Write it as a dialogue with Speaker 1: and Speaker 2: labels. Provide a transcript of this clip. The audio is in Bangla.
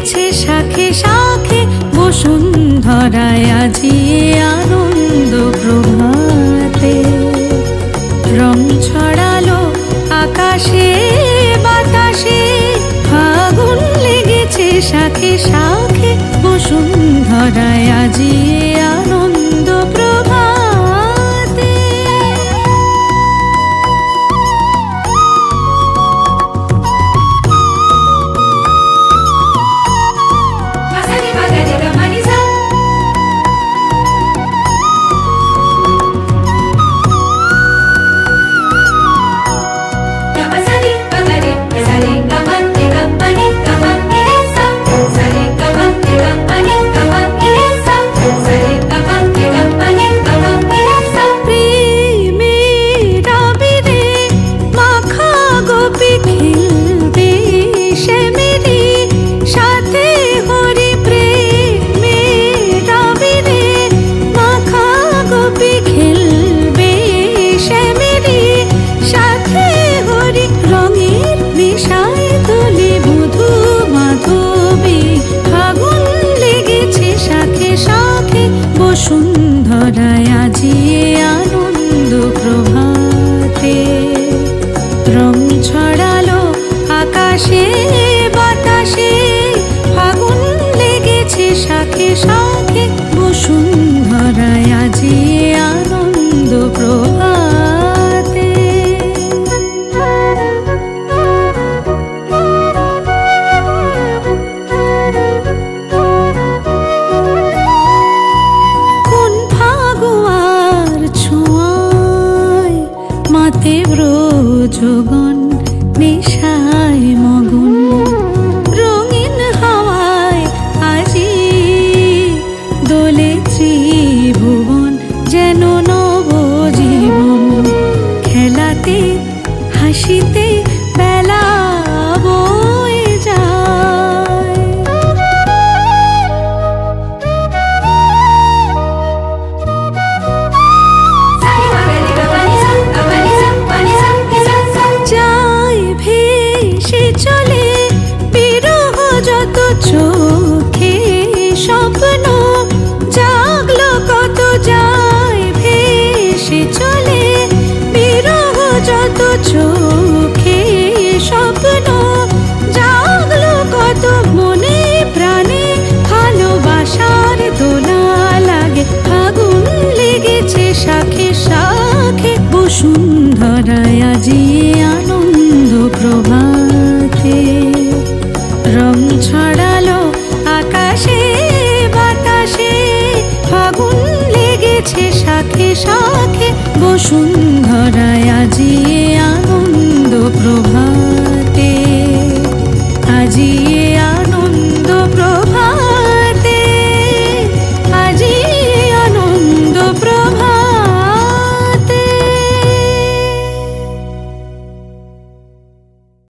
Speaker 1: লেগেছে শাখে শাখে বসুন্ধরায় আজি আনন্দ প্রভাতে। রং ছড়ালো আকাশে বাতাসে, ফাগুন লেগেছে শাখে শাখে বসুন্ধরায় আজি আনন্দ প্রভাতে। বসুন্ধরায় আজি আনন্দ প্রভাতে। রং ছড়ালো আকাশে বাতাসে, ফাগুন লেগেছে শাখে শাখে বসুন্ধরায় আজি আনন্দ প্রভাতে। মাতে ব্রজগণ নেশায় মগন, রঙিন হাওয়ায় আজি দোলে ত্রিভুবন যেন নবজীবন। খেলাতে হাসিতে বেলা বয়ে যায়, চলে বিরহ যত চোখে স্বপ্ন জাগলো কত, যায় ভেসে চলে বিরহ যত চোখে স্বপ্ন জাগলো কত। মনে প্রাণে ভালোবাসার দোলা লাগে, ফাগুন লেগেছে শাখে শাখে বসুন্ধরায় আজি আনন্দ প্রভাতে। রং ছড়ালো আকাশে বাতাসে, ফাগুন লেগেছে শাখে শাখে বসুন্ধরায় আজি আনন্দ প্রভাতে।